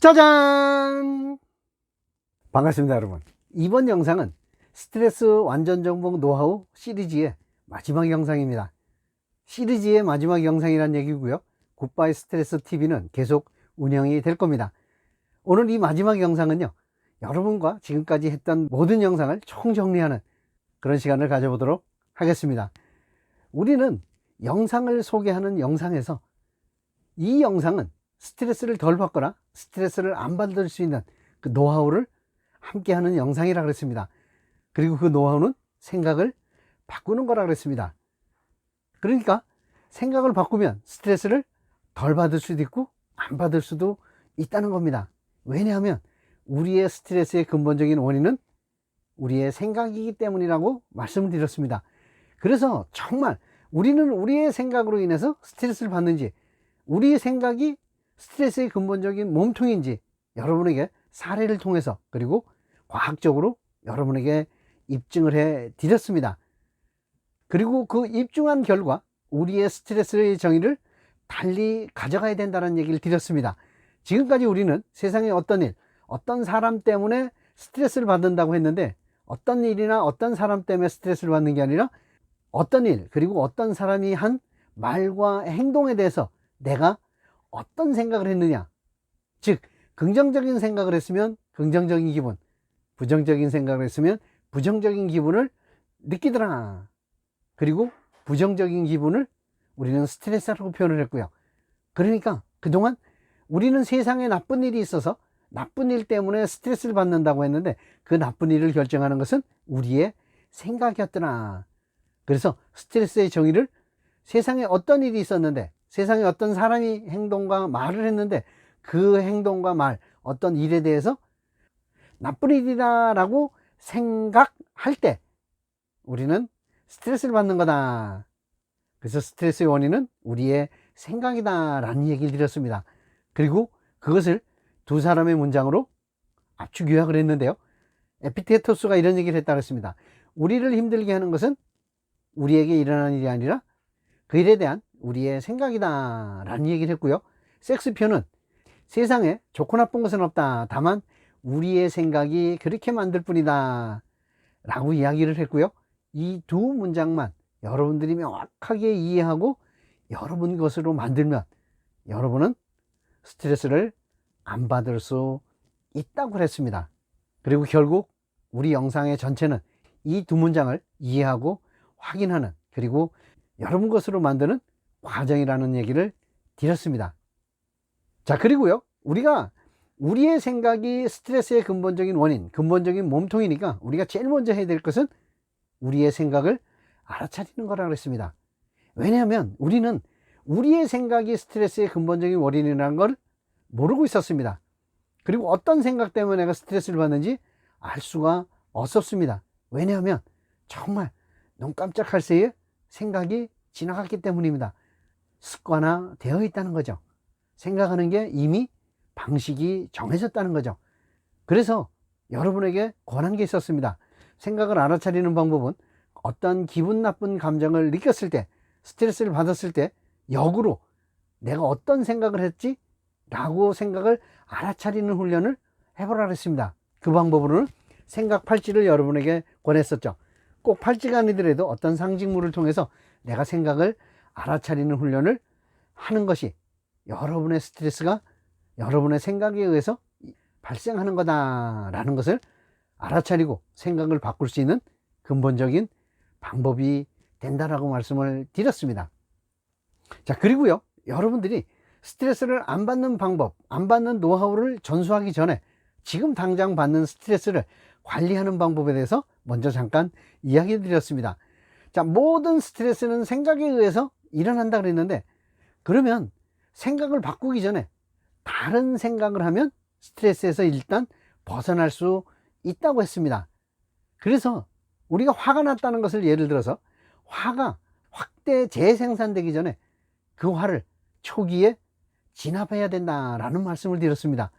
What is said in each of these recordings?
짜잔! 반갑습니다, 여러분. 이번 영상은 스트레스 완전 정복 노하우 시리즈의 마지막 영상입니다. 시리즈의 마지막 영상이란 얘기고요. 굿바이 스트레스 TV는 계속 운영이 될 겁니다. 오늘 이 마지막 영상은요, 여러분과 지금까지 했던 모든 영상을 총정리하는 그런 시간을 가져보도록 하겠습니다. 우리는 영상을 소개하는 영상에서 이 영상은 스트레스를 덜 받거나 스트레스를 안 받을 수 있는 그 노하우를 함께 하는 영상이라 그랬습니다. 그리고 그 노하우는 생각을 바꾸는 거라 그랬습니다. 그러니까 생각을 바꾸면 스트레스를 덜 받을 수도 있고 안 받을 수도 있다는 겁니다. 왜냐하면 우리의 스트레스의 근본적인 원인은 우리의 생각이기 때문이라고 말씀을 드렸습니다. 그래서 정말 우리는 우리의 생각으로 인해서 스트레스를 받는지, 우리의 생각이 스트레스의 근본적인 몸통인지 여러분에게 사례를 통해서 그리고 과학적으로 여러분에게 입증을 해 드렸습니다. 그리고 그 입증한 결과 우리의 스트레스의 정의를 달리 가져가야 된다는 얘기를 드렸습니다. 지금까지 우리는 세상에 어떤 일, 어떤 사람 때문에 스트레스를 받는다고 했는데, 어떤 일이나 어떤 사람 때문에 스트레스를 받는 게 아니라 어떤 일, 그리고 어떤 사람이 한 말과 행동에 대해서 내가 어떤 생각을 했느냐, 즉 긍정적인 생각을 했으면 긍정적인 기분, 부정적인 생각을 했으면 부정적인 기분을 느끼더라. 그리고 부정적인 기분을 우리는 스트레스라고 표현을 했고요. 그러니까 그동안 우리는 세상에 나쁜 일이 있어서 나쁜 일 때문에 스트레스를 받는다고 했는데, 그 나쁜 일을 결정하는 것은 우리의 생각이었더라. 그래서 스트레스의 정의를 세상에 어떤 일이 있었는데, 세상에 어떤 사람이 행동과 말을 했는데, 그 행동과 말, 어떤 일에 대해서 나쁜 일이다 라고 생각할 때 우리는 스트레스를 받는 거다. 그래서 스트레스의 원인은 우리의 생각이다 라는 얘기를 드렸습니다. 그리고 그것을 두 사람의 문장으로 압축 요약을 했는데요, 에피테토스가 이런 얘기를 했다고 했습니다. 우리를 힘들게 하는 것은 우리에게 일어나는 일이 아니라 그 일에 대한 우리의 생각이다 라는 얘기를 했고요, 섹스표는 세상에 좋고 나쁜 것은 없다, 다만 우리의 생각이 그렇게 만들 뿐이다 라고 이야기를 했고요, 이 두 문장만 여러분들이 명확하게 이해하고 여러분 것으로 만들면 여러분은 스트레스를 안 받을 수 있다고 했습니다. 그리고 결국 우리 영상의 전체는 이 두 문장을 이해하고 확인하는, 그리고 여러분 것으로 만드는 과정이라는 얘기를 드렸습니다. 자, 그리고요, 우리가 우리의 생각이 스트레스의 근본적인 원인, 근본적인 몸통이니까 우리가 제일 먼저 해야 될 것은 우리의 생각을 알아차리는 거라고 그랬습니다. 왜냐하면 우리는 우리의 생각이 스트레스의 근본적인 원인이라는 걸 모르고 있었습니다. 그리고 어떤 생각 때문에 내가 스트레스를 받는지 알 수가 없었습니다. 왜냐하면 정말 눈 깜짝할 새에 생각이 지나갔기 때문입니다. 습관화 되어 있다는 거죠. 생각하는 게 이미 방식이 정해졌다는 거죠. 그래서 여러분에게 권한 게 있었습니다. 생각을 알아차리는 방법은 어떤 기분 나쁜 감정을 느꼈을 때, 스트레스를 받았을 때 역으로 내가 어떤 생각을 했지? 라고 생각을 알아차리는 훈련을 해보라 그랬습니다. 그 방법으로는 생각 팔찌를 여러분에게 권했었죠. 꼭 팔찌가 아니더라도 어떤 상징물을 통해서 내가 생각을 알아차리는 훈련을 하는 것이 여러분의 스트레스가 여러분의 생각에 의해서 발생하는 거다라는 것을 알아차리고 생각을 바꿀 수 있는 근본적인 방법이 된다라고 말씀을 드렸습니다. 자, 그리고요, 여러분들이 스트레스를 안 받는 방법, 안 받는 노하우를 전수하기 전에 지금 당장 받는 스트레스를 관리하는 방법에 대해서 먼저 잠깐 이야기 드렸습니다. 자, 모든 스트레스는 생각에 의해서 일어난다 그랬는데, 그러면 생각을 바꾸기 전에 다른 생각을 하면 스트레스에서 일단 벗어날 수 있다고 했습니다. 그래서 우리가 화가 났다는 것을 예를 들어서 화가 확대 재생산되기 전에 그 화를 초기에 진압해야 된다라는 말씀을 드렸습니다.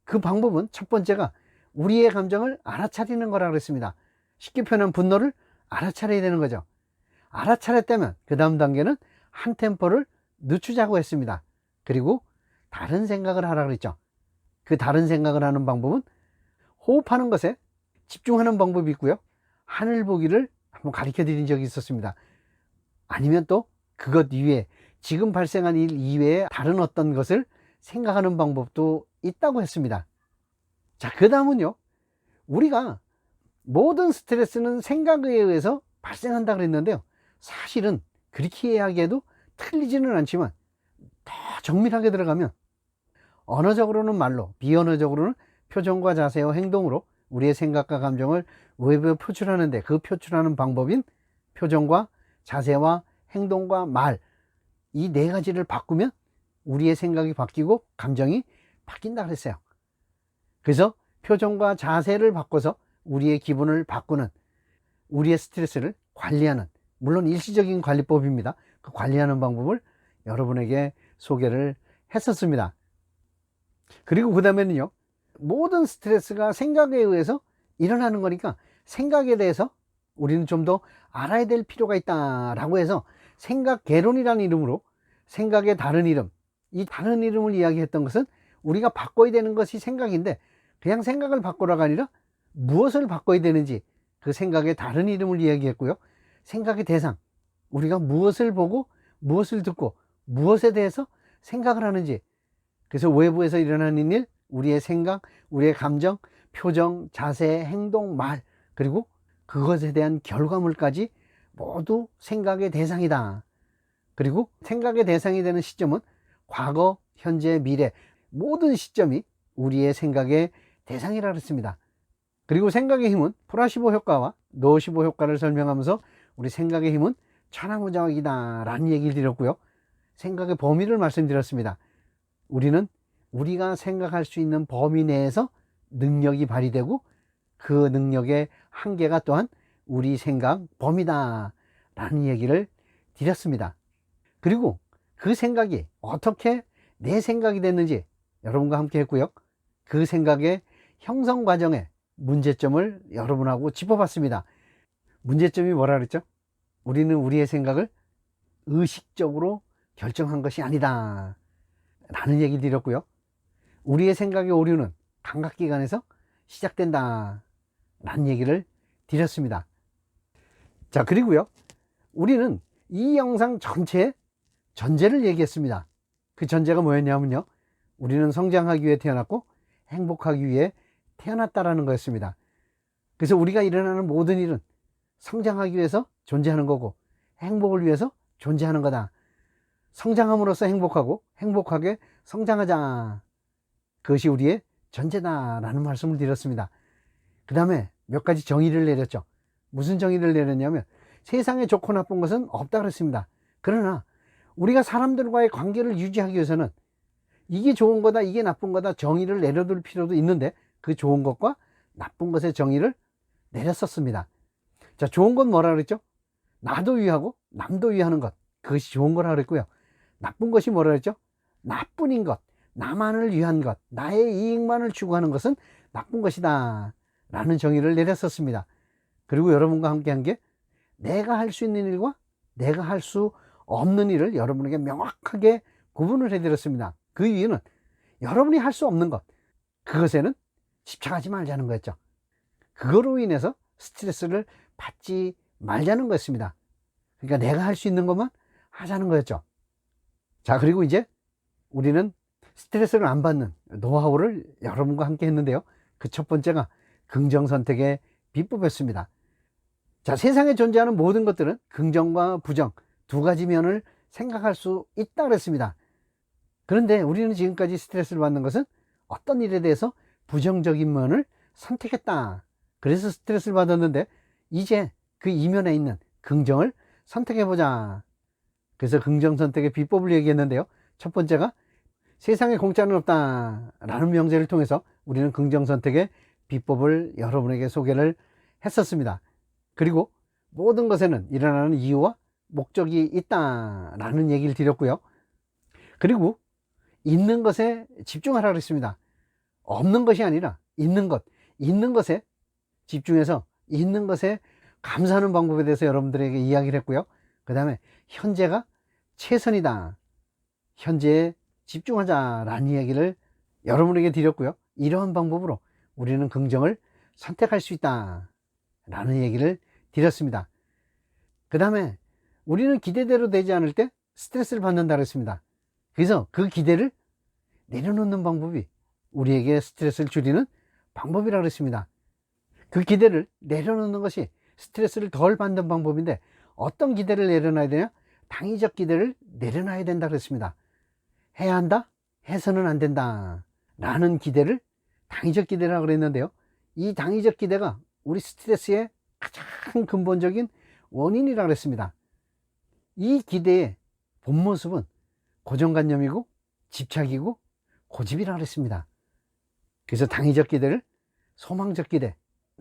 그 방법은 첫 번째가 우리의 감정을 알아차리는 거라고 그랬습니다. 쉽게 표현한 분노를 알아차려야 되는 거죠. 알아차렸다면 그 다음 단계는 한 템포를 늦추자고 했습니다. 그리고 다른 생각을 하라 그랬죠. 그 다른 생각을 하는 방법은 호흡하는 것에 집중하는 방법이 있고요. 하늘 보기를 한번 가르쳐 드린 적이 있었습니다. 아니면 또 그것 이외에 지금 발생한 일 이외에 다른 어떤 것을 생각하는 방법도 있다고 했습니다. 자, 그 다음은요. 우리가 모든 스트레스는 생각에 의해서 발생한다 그랬는데요. 사실은 그렇게 이야기해도 틀리지는 않지만 더 정밀하게 들어가면 언어적으로는 말로, 비언어적으로는 표정과 자세와 행동으로 우리의 생각과 감정을 외부에 표출하는데 그 표출하는 방법인 표정과 자세와 행동과 말, 이 네 가지를 바꾸면 우리의 생각이 바뀌고 감정이 바뀐다 그랬어요. 그래서 표정과 자세를 바꿔서 우리의 기분을 바꾸는, 우리의 스트레스를 관리하는, 물론 일시적인 관리법입니다. 그 관리하는 방법을 여러분에게 소개를 했었습니다. 그리고 그 다음에는요, 모든 스트레스가 생각에 의해서 일어나는 거니까 생각에 대해서 우리는 좀 더 알아야 될 필요가 있다라고 해서 생각 개론이라는 이름으로 생각의 다른 이름, 이 다른 이름을 이야기했던 것은 우리가 바꿔야 되는 것이 생각인데 그냥 생각을 바꾸라가 아니라 무엇을 바꿔야 되는지 그 생각의 다른 이름을 이야기했고요. 생각의 대상, 우리가 무엇을 보고 무엇을 듣고 무엇에 대해서 생각을 하는지, 그래서 외부에서 일어나는 일, 우리의 생각, 우리의 감정, 표정, 자세, 행동, 말, 그리고 그것에 대한 결과물까지 모두 생각의 대상이다. 그리고 생각의 대상이 되는 시점은 과거, 현재, 미래 모든 시점이 우리의 생각의 대상이라 그랬습니다. 그리고 생각의 힘은 플라시보 효과와 노시보 효과를 설명하면서 우리 생각의 힘은 천하무적이다 라는 얘기를 드렸고요. 생각의 범위를 말씀드렸습니다. 우리는 우리가 생각할 수 있는 범위 내에서 능력이 발휘되고 그 능력의 한계가 또한 우리 생각 범위다 라는 얘기를 드렸습니다. 그리고 그 생각이 어떻게 내 생각이 됐는지 여러분과 함께 했고요. 그 생각의 형성 과정에 문제점을 여러분하고 짚어봤습니다. 문제점이 뭐라 그랬죠? 우리는 우리의 생각을 의식적으로 결정한 것이 아니다 라는 얘기를 드렸고요. 우리의 생각의 오류는 감각기관에서 시작된다 라는 얘기를 드렸습니다. 자, 그리고요, 우리는 이 영상 전체의 전제를 얘기했습니다. 그 전제가 뭐였냐면요, 우리는 성장하기 위해 태어났고 행복하기 위해 태어났다라는 거였습니다. 그래서 우리가 일어나는 모든 일은 성장하기 위해서 존재하는 거고 행복을 위해서 존재하는 거다. 성장함으로써 행복하고 행복하게 성장하자, 그것이 우리의 전제다라는 말씀을 드렸습니다. 그 다음에 몇 가지 정의를 내렸죠. 무슨 정의를 내렸냐면 세상에 좋고 나쁜 것은 없다 그랬습니다. 그러나 우리가 사람들과의 관계를 유지하기 위해서는 이게 좋은 거다 이게 나쁜 거다 정의를 내려둘 필요도 있는데 그 좋은 것과 나쁜 것의 정의를 내렸었습니다. 자, 좋은 건 뭐라 그랬죠? 나도 위하고 남도 위하는 것, 그것이 좋은 거라 그랬고요. 나쁜 것이 뭐라 그랬죠? 나뿐인 것, 나만을 위한 것, 나의 이익만을 추구하는 것은 나쁜 것이다 라는 정의를 내렸었습니다. 그리고 여러분과 함께 한 게 내가 할 수 있는 일과 내가 할 수 없는 일을 여러분에게 명확하게 구분을 해드렸습니다. 그 이유는 여러분이 할 수 없는 것, 그것에는 집착하지 말자는 거였죠. 그거로 인해서 스트레스를 받지 말자는 거였습니다. 그러니까 내가 할 수 있는 것만 하자는 거였죠. 자, 그리고 이제 우리는 스트레스를 안 받는 노하우를 여러분과 함께 했는데요. 그 첫 번째가 긍정선택의 비법이었습니다. 자, 세상에 존재하는 모든 것들은 긍정과 부정 두 가지 면을 생각할 수 있다 그랬습니다. 그런데 우리는 지금까지 스트레스를 받는 것은 어떤 일에 대해서 부정적인 면을 선택했다, 그래서 스트레스를 받았는데 이제 그 이면에 있는 긍정을 선택해보자. 그래서 긍정선택의 비법을 얘기했는데요. 첫 번째가 세상에 공짜는 없다 라는 명제를 통해서 우리는 긍정선택의 비법을 여러분에게 소개를 했었습니다. 그리고 모든 것에는 일어나는 이유와 목적이 있다 라는 얘기를 드렸고요. 그리고 있는 것에 집중하라 그랬습니다. 없는 것이 아니라 있는 것, 있는 것에 집중해서 있는 것에 감사하는 방법에 대해서 여러분들에게 이야기를 했고요. 그 다음에 현재가 최선이다, 현재에 집중하자 라는 이야기를 여러분에게 드렸고요. 이러한 방법으로 우리는 긍정을 선택할 수 있다 라는 얘기를 드렸습니다. 그 다음에 우리는 기대대로 되지 않을 때 스트레스를 받는다 그랬습니다. 그래서 그 기대를 내려놓는 방법이 우리에게 스트레스를 줄이는 방법이라고 그랬습니다. 그 기대를 내려놓는 것이 스트레스를 덜 받는 방법인데, 어떤 기대를 내려놔야 되냐? 당위적 기대를 내려놔야 된다 그랬습니다. 해야 한다? 해서는 안 된다 라는 기대를 당위적 기대라고 그랬는데요, 이 당위적 기대가 우리 스트레스의 가장 근본적인 원인이라고 그랬습니다. 이 기대의 본 모습은 고정관념이고 집착이고 고집이라고 그랬습니다. 그래서 당위적 기대를 소망적 기대,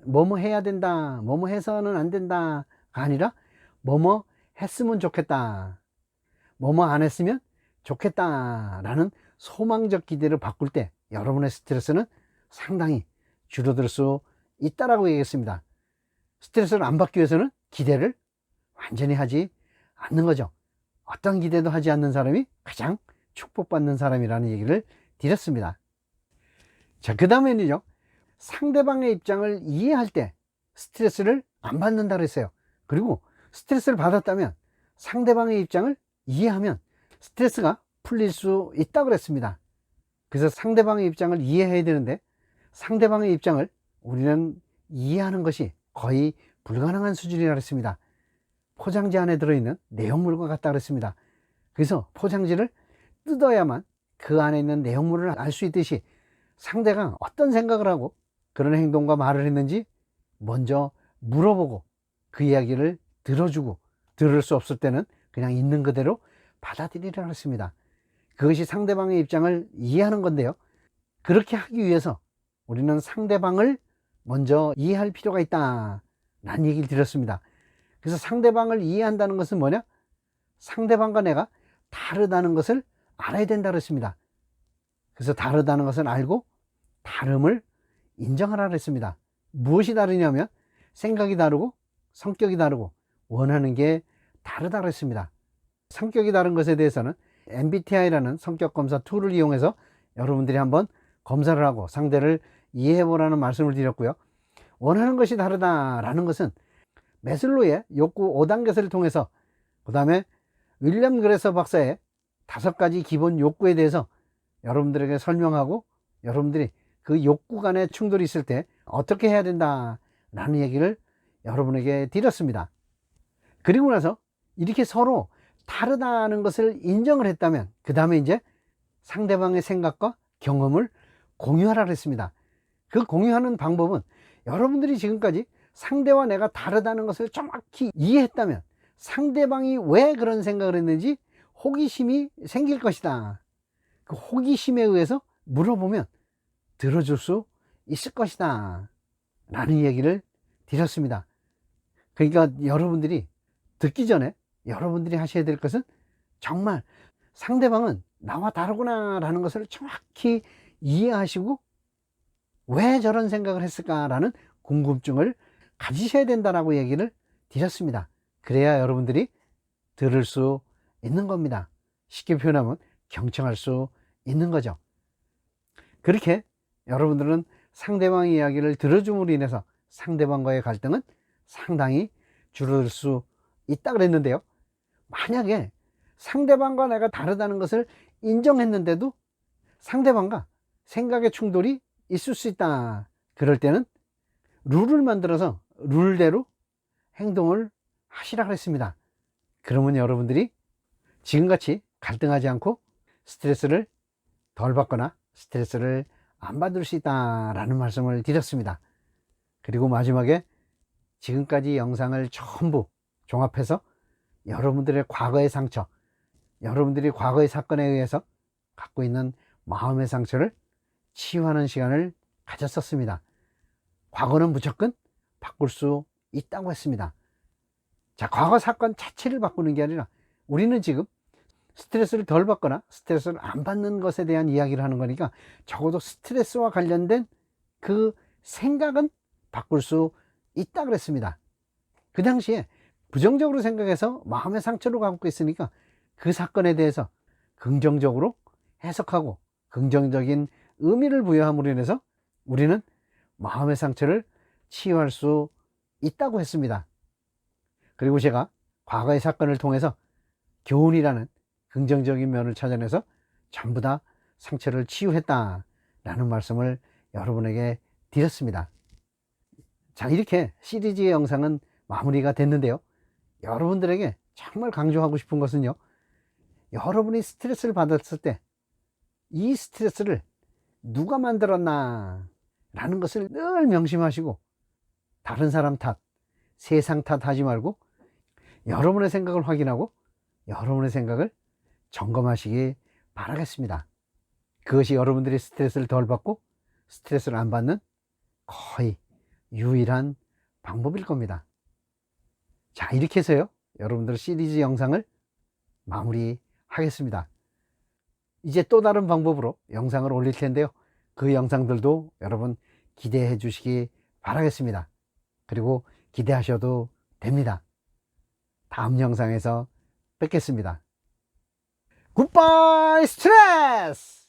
뭐뭐 해야 된다, 뭐뭐 해서는 안 된다가 아니라 뭐뭐 했으면 좋겠다, 뭐뭐 안 했으면 좋겠다 라는 소망적 기대를 바꿀 때 여러분의 스트레스는 상당히 줄어들 수 있다라고 얘기했습니다. 스트레스를 안 받기 위해서는 기대를 완전히 하지 않는 거죠. 어떤 기대도 하지 않는 사람이 가장 축복받는 사람이라는 얘기를 드렸습니다. 자, 그 다음에는요, 상대방의 입장을 이해할 때 스트레스를 안 받는다고 했어요. 그리고 스트레스를 받았다면 상대방의 입장을 이해하면 스트레스가 풀릴 수 있다고 그랬습니다. 그래서 상대방의 입장을 이해해야 되는데, 상대방의 입장을 우리는 이해하는 것이 거의 불가능한 수준이라고 했습니다. 포장지 안에 들어있는 내용물과 같다 그랬습니다. 그래서 포장지를 뜯어야만 그 안에 있는 내용물을 알 수 있듯이, 상대가 어떤 생각을 하고 그런 행동과 말을 했는지 먼저 물어보고 그 이야기를 들어주고, 들을 수 없을 때는 그냥 있는 그대로 받아들이라고 했습니다. 그것이 상대방의 입장을 이해하는 건데요, 그렇게 하기 위해서 우리는 상대방을 먼저 이해할 필요가 있다 라는 얘기를 드렸습니다. 그래서 상대방을 이해한다는 것은 뭐냐? 상대방과 내가 다르다는 것을 알아야 된다 그랬습니다. 그래서 다르다는 것을 알고 다름을 인정하라 그랬습니다. 무엇이 다르냐면 생각이 다르고 성격이 다르고 원하는 게 다르다 그랬습니다. 성격이 다른 것에 대해서는 MBTI라는 성격검사 툴을 이용해서 여러분들이 한번 검사를 하고 상대를 이해해 보라는 말씀을 드렸고요. 원하는 것이 다르다라는 것은 매슬로의 욕구 5단계를 통해서, 그 다음에 윌리엄 그레서 박사의 5가지 기본 욕구에 대해서 여러분들에게 설명하고, 여러분들이 그 욕구 간의 충돌이 있을 때 어떻게 해야 된다라는 얘기를 여러분에게 드렸습니다. 그리고 나서 이렇게 서로 다르다는 것을 인정을 했다면 그 다음에 이제 상대방의 생각과 경험을 공유하라 그랬습니다. 그 공유하는 방법은 여러분들이 지금까지 상대와 내가 다르다는 것을 정확히 이해했다면 상대방이 왜 그런 생각을 했는지 호기심이 생길 것이다. 그 호기심에 의해서 물어보면 들어줄 수 있을 것이다 라는 얘기를 드렸습니다. 그러니까 여러분들이 듣기 전에 여러분들이 하셔야 될 것은 정말 상대방은 나와 다르구나 라는 것을 정확히 이해하시고 왜 저런 생각을 했을까라는 궁금증을 가지셔야 된다라고 얘기를 드렸습니다. 그래야 여러분들이 들을 수 있는 겁니다. 쉽게 표현하면 경청할 수 있는 거죠. 그렇게 여러분들은 상대방의 이야기를 들어줌으로 인해서 상대방과의 갈등은 상당히 줄어들 수 있다 그랬는데요, 만약에 상대방과 내가 다르다는 것을 인정했는데도 상대방과 생각의 충돌이 있을 수 있다, 그럴 때는 룰을 만들어서 룰대로 행동을 하시라 그랬습니다. 그러면 여러분들이 지금같이 갈등하지 않고 스트레스를 덜 받거나 스트레스를 안 받을 수 있다라는 말씀을 드렸습니다. 그리고 마지막에 지금까지 영상을 전부 종합해서 여러분들의 과거의 상처, 여러분들이 과거의 사건에 의해서 갖고 있는 마음의 상처를 치유하는 시간을 가졌었습니다. 과거는 무조건 바꿀 수 있다고 했습니다. 자, 과거 사건 자체를 바꾸는 게 아니라 우리는 지금 스트레스를 덜 받거나 스트레스를 안 받는 것에 대한 이야기를 하는 거니까 적어도 스트레스와 관련된 그 생각은 바꿀 수 있다 그랬습니다. 그 당시에 부정적으로 생각해서 마음의 상처를 갖고 있으니까 그 사건에 대해서 긍정적으로 해석하고 긍정적인 의미를 부여함으로 인해서 우리는 마음의 상처를 치유할 수 있다고 했습니다. 그리고 제가 과거의 사건을 통해서 교훈이라는 긍정적인 면을 찾아내서 전부 다 상처를 치유했다라는 말씀을 여러분에게 드렸습니다. 자, 이렇게 시리즈의 영상은 마무리가 됐는데요. 여러분들에게 정말 강조하고 싶은 것은요, 여러분이 스트레스를 받았을 때 이 스트레스를 누가 만들었나 라는 것을 늘 명심하시고, 다른 사람 탓, 세상 탓 하지 말고 여러분의 생각을 확인하고 여러분의 생각을 점검하시기 바라겠습니다. 그것이 여러분들이 스트레스를 덜 받고 스트레스를 안 받는 거의 유일한 방법일 겁니다. 자, 이렇게 해서요, 여러분들 시리즈 영상을 마무리하겠습니다. 이제 또 다른 방법으로 영상을 올릴 텐데요, 그 영상들도 여러분 기대해 주시기 바라겠습니다. 그리고 기대하셔도 됩니다. 다음 영상에서 뵙겠습니다. 굿바이 스트레스!